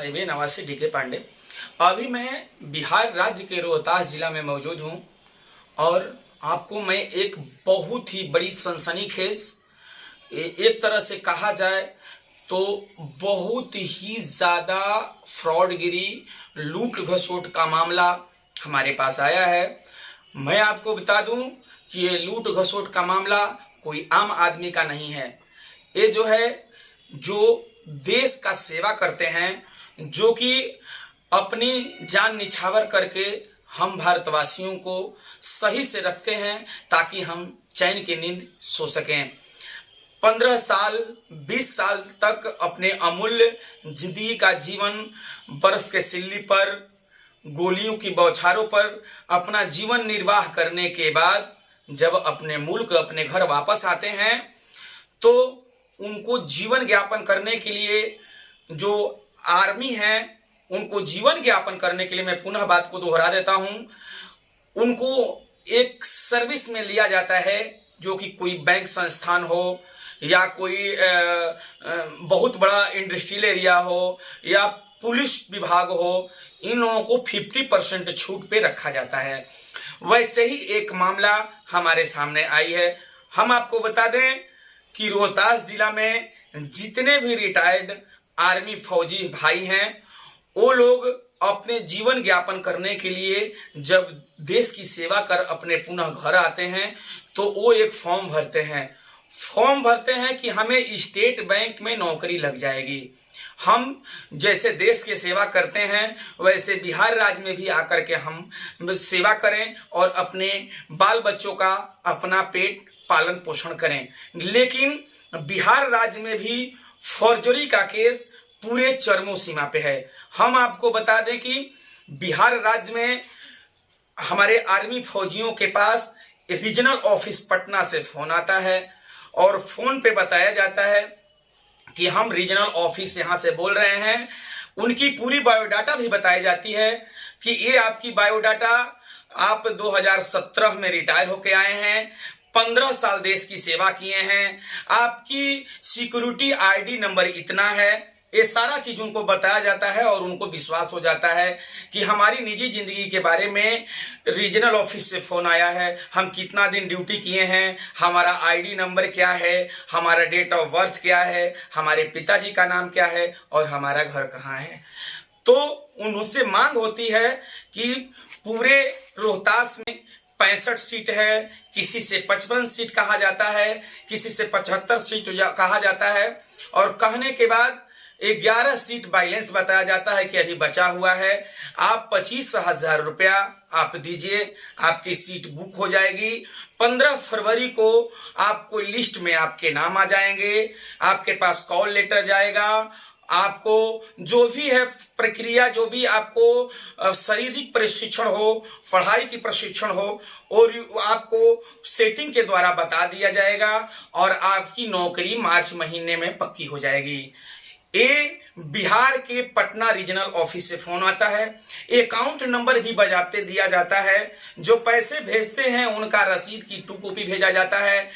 IBA नवासी DK Pandey. अभी मैं बिहार राज्य के रोहतास जिला में मौजूद हूँ और आपको मैं एक बहुत ही बड़ी सनसनीखेज, एक तरह से कहा जाए तो बहुत ही ज़्यादा फ्रॉडगिरी, लूट घसोट का मामला हमारे पास आया है। मैं आपको बता दूं कि ये लूट घसोट का मामला कोई आम आदमी का नहीं है। ये जो है, जो देश का सेवा करते हैं, जो कि अपनी जान निछावर करके हम भारतवासियों को सही से रखते हैं ताकि हम चैन की नींद सो सकें। 15 साल 20 साल तक अपने अमूल्य जिंदगी का जीवन बर्फ के सिल्ली पर, गोलियों की बौछारों पर अपना जीवन निर्वाह करने के बाद जब अपने मुल्क, अपने घर वापस आते हैं तो उनको जीवन ज्ञापन करने के लिए, जो आर्मी है उनको जीवन ज्ञापन करने के लिए, मैं पुनः बात को दोहरा देता हूं, उनको एक सर्विस में लिया जाता है, जो कि कोई बैंक संस्थान हो या कोई बहुत बड़ा इंडस्ट्रियल एरिया हो या पुलिस विभाग हो, इन लोगों को 50% छूट पे रखा जाता है। वैसे ही एक मामला हमारे सामने आई है। हम आपको बता दें कि रोहतास जिला में जितने भी रिटायर्ड आर्मी फौजी भाई हैं, वो लोग अपने जीवन ज्ञापन करने के लिए जब देश की सेवा कर अपने पुनः घर आते हैं तो वो एक फॉर्म भरते हैं कि हमें स्टेट बैंक में नौकरी लग जाएगी। हम जैसे देश की सेवा करते हैं वैसे बिहार राज्य में भी आकर के हम सेवा करें और अपने बाल बच्चों का अपना पेट पालन पोषण करें। लेकिन बिहार राज्य में भी फौजरी का केस पूरे चरमों सीमा पे है। हम आपको बता दें कि बिहार राज्य में हमारे आर्मी फौजियों के पास रीजनल ऑफिस पटना से फोन आता है और फोन पे बताया जाता है कि हम रीजनल ऑफिस यहाँ से बोल रहे हैं। उनकी पूरी बायोडाटा भी बताई जाती है कि ये आपकी बायोडाटा, आप 2017 में रिटायर होके आए हैं, 15 साल देश की सेवा किए हैं, आपकी सिक्योरिटी ID नंबर इतना है। ये सारा चीज उनको बताया जाता है और उनको विश्वास हो जाता है कि हमारी निजी जिंदगी के बारे में रीजनल ऑफिस से फोन आया है, हम कितना दिन ड्यूटी किए हैं, हमारा ID नंबर क्या है, हमारा डेट ऑफ बर्थ क्या है, हमारे पिताजी का नाम क्या है और हमारा घर कहाँ है। तो उनसे मांग होती है कि पूरे रोहतास में 65 सीट है, किसी से 55 सीट कहा जाता है, किसी से 75 सीट कहा जाता है और कहने के बाद 11 सीट बैलेंस बताया जाता है कि अभी बचा हुआ है। आप 25,000 रुपया आप दीजिए, आपकी सीट बुक हो जाएगी। 15 फरवरी को आपको लिस्ट में आपके नाम आ जाएंगे, आपके पास कॉल लेटर जाएगा। आपको जो भी है प्रक्रिया, जो भी आपको शारीरिक प्रशिक्षण हो, पढ़ाई की प्रशिक्षण हो, और आपको सेटिंग के द्वारा बता दिया जाएगा और आपकी नौकरी मार्च महीने में पक्की हो जाएगी। ये बिहार के पटना रीजनल ऑफिस से फोन आता है। अकाउंट नंबर भी बजाते दिया जाता है। जो पैसे भेजते हैं उनका रसीद की 2 कॉपी भेजा जाता है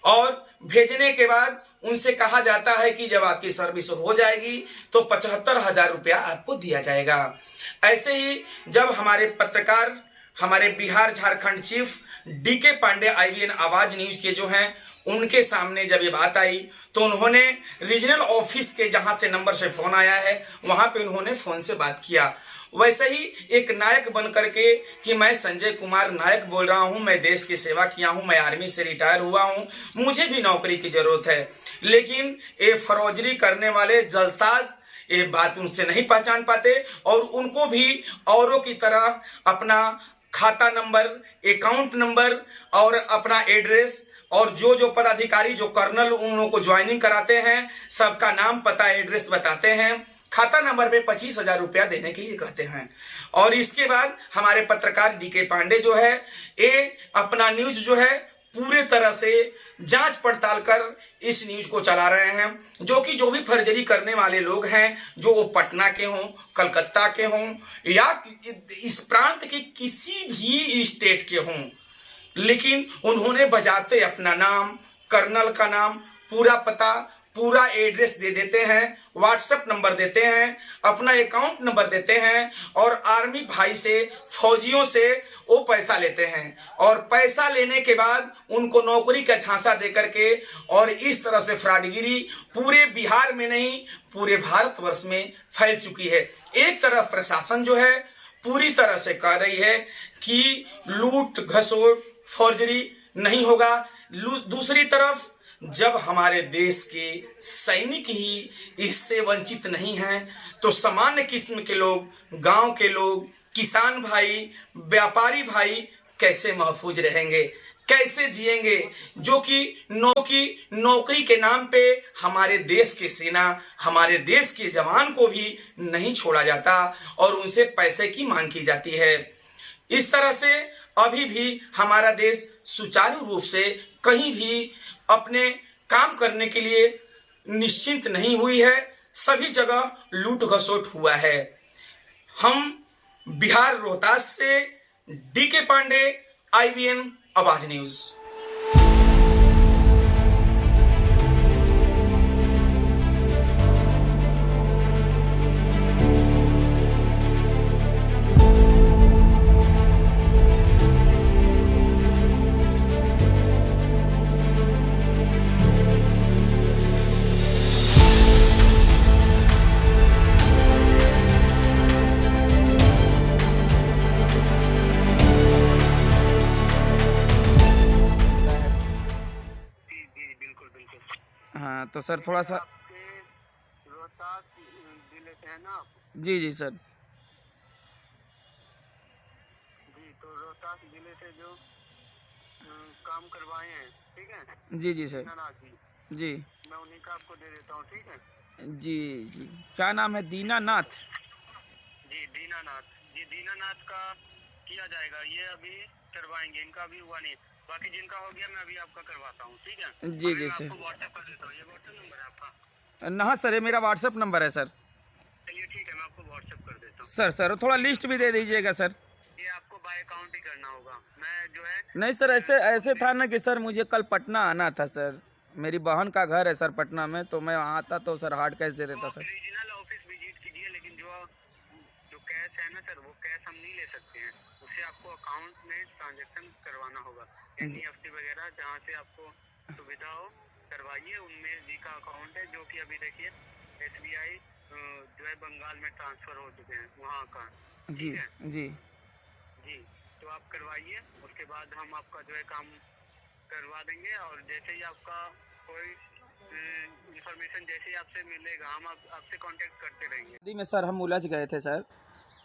और भेजने के बाद उनसे कहा जाता है कि जब आपकी सर्विस हो जाएगी तो 75,000 रुपया आपको दिया जाएगा। ऐसे ही जब हमारे पत्रकार, हमारे Bihar Jharkhand chief DK Pandey IBN Awaaz news के जो हैं, उनके सामने जब ये बात आई तो उन्होंने रीजनल ऑफिस के जहां से नंबर से फोन आया है वहां पे उन्होंने फोन से बात किया। वैसे ही एक नायक बन करके कि मैं संजय कुमार नायक बोल रहा हूं, मैं देश की सेवा किया हूं, मैं आर्मी से रिटायर हुआ हूं, मुझे भी नौकरी की जरूरत है। लेकिन ये फौजरी करने वाले जलसाज ये बात उनसे नहीं पहचान पाते और उनको भी औरों की तरह अपना खाता नंबर, अकाउंट नंबर और अपना एड्रेस और जो पदाधिकारी, जो कर्नल उन लोगों को ज्वाइनिंग कराते हैं, सबका नाम, पता, एड्रेस बताते हैं, खाता नंबर पे 25,000 रुपया देने के लिए कहते हैं। और इसके बाद हमारे पत्रकार DK पांडे जो है, ये अपना न्यूज जो है पूरे तरह से जांच पड़ताल कर इस न्यूज को चला रहे हैं, जो भी फर्जरी करने वाले लोग हैं, जो वो पटना के हों, कलकत्ता के हों या इस प्रांत के किसी भी स्टेट के हों, लेकिन उन्होंने बजाते अपना नाम, कर्नल का नाम, पूरा पता, पूरा एड्रेस दे देते हैं, व्हाट्सएप नंबर देते हैं, अपना अकाउंट नंबर देते हैं और आर्मी भाई से, फौजियों से वो पैसा लेते हैं और पैसा लेने के बाद उनको नौकरी का झांसा दे करके और इस तरह से फ्रॉडगिरी पूरे बिहार में नहीं पूरे भारतवर्ष में फैल चुकी है। एक तरफ प्रशासन जो है पूरी तरह से कह रही है कि लूट घसोट फौजरी नहीं होगा, दूसरी तरफ जब हमारे देश के सैनिक ही इससे वंचित नहीं हैं तो सामान्य किस्म के लोग, गांव के लोग, किसान भाई, व्यापारी भाई कैसे महफूज रहेंगे, कैसे जिएंगे, जो कि नौकरी के नाम पे हमारे देश के सेना, हमारे देश के जवान को भी नहीं छोड़ा जाता और उनसे पैसे की मांग की जाती है। इस तरह से अभी भी हमारा देश सुचारू रूप से कहीं भी अपने काम करने के लिए निश्चिंत नहीं हुई है, सभी जगह लूट घसोट हुआ है। हम बिहार रोहतास से DK Pandey, IBN Awaaz news. हाँ तो सर थोड़ा सा रोहतास जिले से है ना आप? जी सर। जी, तो रोहतास जिले से जो काम करवाए हैं, ठीक है? जी सर। दीनानाथ जी मैं उन्हीं का आपको दे देता हूँ, ठीक है? जी। क्या नाम है? दीनानाथ। जी दीनानाथ, जी दीनानाथ का किया जाएगा, ये अभी करवाएंगे, इनका अभी हुआ नहीं। बाकी जिनका हो गया मैं अभी आपका करवाता हूँ, ठीक है? जी मैं सर। आपको व्हाट्सएप कर देता हूँ, ये व्हाट्सएप नंबर है आपका? हाँ सर, ये मेरा व्हाट्सएप नंबर है सर। चलिए ठीक है, मैं आपको व्हाट्सएप कर देता हूँ। सर थोड़ा लिस्ट भी दे दीजिएगा सर। ये आपको बाय अकाउंट ही करना होगा। मैं जो है नहीं सर, ऐसे था ना कि सर मुझे कल पटना आना था सर, मेरी बहन का घर है सर पटना में, तो मैं वहाँ आता तो सर हार्ड कैश दे देता सर। रीजनल ऑफिस विजिट कीजिए, लेकिन जो कैश है ना सर, वो कैश हम नहीं ले सकते हैं, उसे आपको अकाउंट में ट्रांजैक्शन करवाना होगा। NEFT वगैरह जहाँ से आपको सुविधा हो करवाइए, उनमें जी का अकाउंट है, जो कि अभी देखिए SBI जो है बंगाल में ट्रांसफर हो चुके हैं वहाँ का। जी जी जी, तो आप करवाइए, उसके बाद हम आपका जो है काम करवा देंगे। और जैसे ही आपका कोई इंफॉर्मेशन जैसे ही आपसे मिलेगा, हम आपसे कांटेक्ट करते रहेंगे। शादी में सर हम उलझ गए थे सर,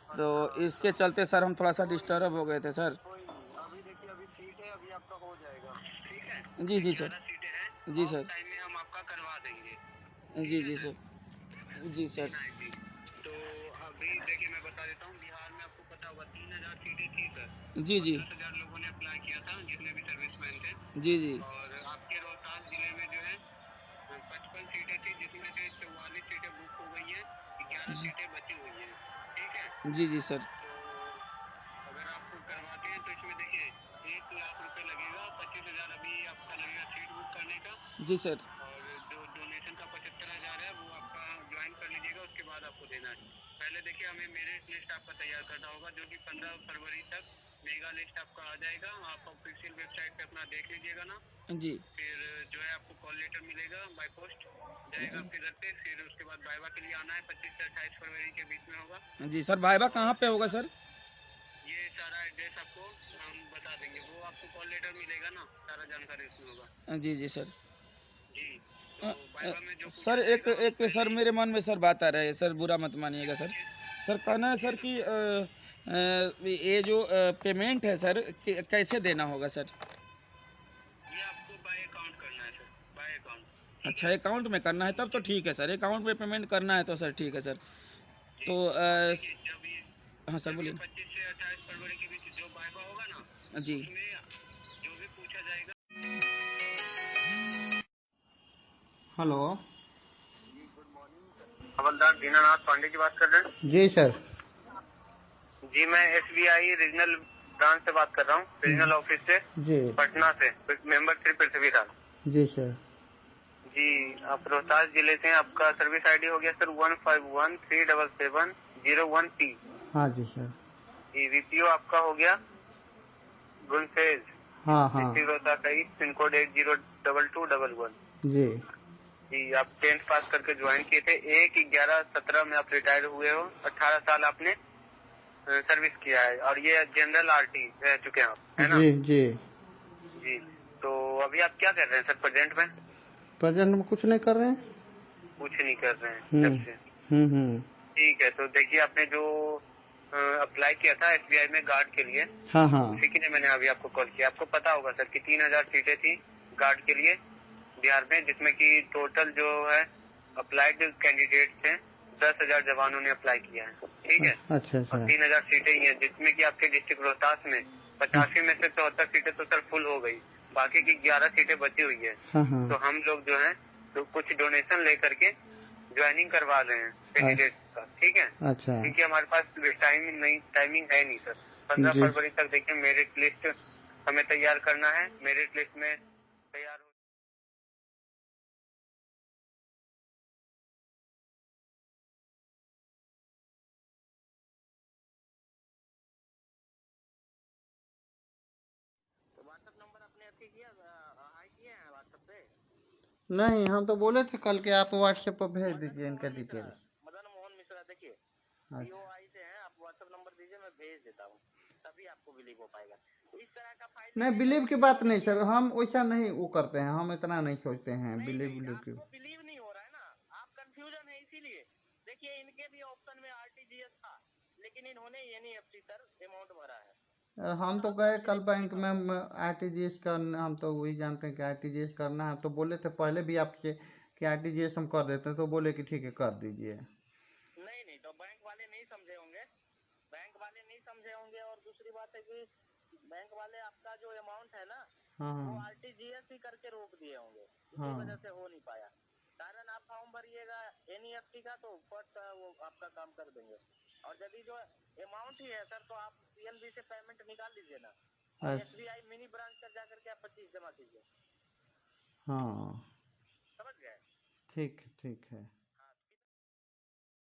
तो इसके चलते सर हम थोड़ा सा डिस्टर्ब हो गए थे सर। कोई नहीं, अभी देखिए अभी सीट है, अभी आपका हो जाएगा, ठीक है? जी सर। सीटें हैं, जी सर। टाइम में हम आपका करवा देंगे। जी सर। जी सर। तो अभी देखिए मैं बता देता हूँ, बिहार में आपको पता होगा 3000 सीटें थी सर। जी 10,000 लोगों ने अप्लाई किया था, जितने भी सर्विसमैन थे। जी और आपके रोहतास जिले में जो है 55 सीटें थी, जिसमें से 44 सीटें बुक हो गई हैं, 11 सीटें बची हुई हैं, ठीक है? जी सर। तो अगर आपको करवाते हैं तो इसमें देखिए 1 लाख रुपए लगेगा, 25,000 अभी आपका लगेगा सीट बुक करने का। जी सर। और जो डोनेशन का 75,000 है वो आपका ज्वाइन कर लीजिएगा, उसके बाद आपको देना है। पहले देखिए हमें मेरिट लिस्ट आपका तैयार करना होगा, जो कि 15 फरवरी तक मेगा लिस्ट आपका आ जाएगा। आप ऑफिशियल वेबसाइट पे अपना देख लीजिएगा ना। जी फिर जो है आपको कॉल लेटर मिलेगा, बाय पोस्ट जाएगा आपके घर पे। फिर उसके बाद वाइवा के लिए आना है, 25 से 28 फरवरी के बीच में होगा। जी सर। वाइवा कहाँ पे होगा सर? ये सारा एड्रेस आपको हम बता देंगे, वो आपको कॉल लेटर मिलेगा ना, सारा जानकारी उसमें होगा। जी सर। जी, तो वाइवा में जो सर एक सर मेरे मन में सर बात आ रहा है सर, बुरा मत मानिएगा सर। सर कहना है सर कि ये जो पेमेंट है सर कैसे देना होगा सर? ये आपको बाय अकाउंट करना है सर, बाय अकाउंट। अच्छा, अकाउंट में करना है, तब तो ठीक है सर, अकाउंट में पेमेंट करना है तो सर ठीक है सर। तो हाँ सर बोलिए। 25 से 28 फरवरी के बीच जो वाइवा होगा ना, जी उसमें जो भी पूछा जाएगा। हेलो गुड मॉर्निंग, हवलदार दीनानाथ पांडे जी बात कर रहे हैं? जी सर। जी, मैं SBI रीजनल ब्रांच से बात कर रहा हूँ, रीजनल ऑफिस से, जी पटना से, मेंबर श्री पृथ्वीराज। जी सर। जी, आप रोहतास जिले से हैं। आपका सर्विस आईडी हो गया सर 15137770 हाँ जी सर। जी, वीपीओ आपका हो गया गुलफेज, हाँ हाँ डिस्ट्रिक्ट रोहतास, पिन कोड 802211। जी। जी, आप 10th पास करके ज्वाइन किए थे। 1/11/17 में आप रिटायर हुए हो। 18 साल आपने सर्विस किया है और ये जनरल आरटी रह चुके हैं आप, है ना? जी जी। जी, तो अभी आप क्या कर रहे हैं सर प्रेजेंट में? प्रेजेंट में कुछ नहीं कर रहे हैं। कुछ नहीं कर रहे हैं जब से। हम्म। ठीक है, तो देखिए आपने जो अप्लाई किया था एसबीआई में गार्ड के लिए, हाँ हाँ उसी के लिए मैंने अभी आपको कॉल किया। आपको पता होगा सर कि 3000 सीटें थी गार्ड के लिए बिहार में, जिसमें कि टोटल जो है अप्लाइड कैंडिडेट थे 10,000 जवानों ने अप्लाई किया है। ठीक है, अच्छा और अच्छा। 3000 सीटें ही हैं, जिसमें कि आपके डिस्ट्रिक्ट रोहतास में 85 में से 74 सीटें तो सर फुल हो गई, बाकी की 11 सीटें बची हुई है। हाँ हाँ। तो हम लोग जो है तो कुछ डोनेशन लेकर के ज्वाइनिंग करवा रहे हैं कैंडिडेट का। ठीक है, अच्छा क्योंकि हमारे पास टाइमिंग है नहीं सर। 15 जी। फरवरी तक देखिए मेरिट लिस्ट हमें तैयार करना है। मेरिट लिस्ट में तैयार हो तो व्हाट्सएप नंबर आपने अथी किया, हाई किए हैं व्हाट्सएप पे? नहीं, हम तो बोले थे कल के आप व्हाट्सएप पर भेज दीजिए इनका डिटेल्स। मदन मोहन मिश्रा, देखिए अच्छा बीओआई से हैं। आप व्हाट्सएप नंबर दीजिए, मैं भेज देता हूँ, तभी आपको बिलीव हो पाएगा। तो इस तरह का फाइल नहीं, बिलीव की बात नहीं सर, हम वैसा नहीं वो करते हैं, हम इतना नहीं सोचते हैं नहीं बिलीव नहीं, बिलीव की। आपको बिलीव नहीं हो रहा है ना, आप कंफ्यूजन है इसीलिए। देखिए इनके भी ऑप्शन में आरटीजीएस था, लेकिन इन्होंने एनईएफटी सर अमाउंट भरा है। हम तो गए कल बैंक में आरटीजीएस का, हम तो वही जानते हैं कि आरटीजीएस करना है, तो बोले थे पहले भी आपसे कि आरटीजीएस हम कर देते हैं, तो बोले कि ठीक है कर दीजिए। नहीं नहीं, तो बैंक वाले नहीं समझे होंगे, बैंक वाले नहीं समझे होंगे। और दूसरी बात है कि बैंक वाले आपका जो अमाउंट है ना, हाँ वो हाँ आरटीजीएस ही करके रोक दिए होंगे, इसी हाँ वजह से हो नहीं पाया। कारण आप फॉर्म भरिएगा एनईएफटी का तो फर्स्ट वो आपका काम कर देंगे। और यदि जो अमाउंट ही है सर, तो आप पीएनबी से पेमेंट निकाल लीजिए ना, और अच्छा, एसबीआई मिनी ब्रांच पर जाकर के आप 25 जमा कीजिए। हाँ समझ गए? ठीक है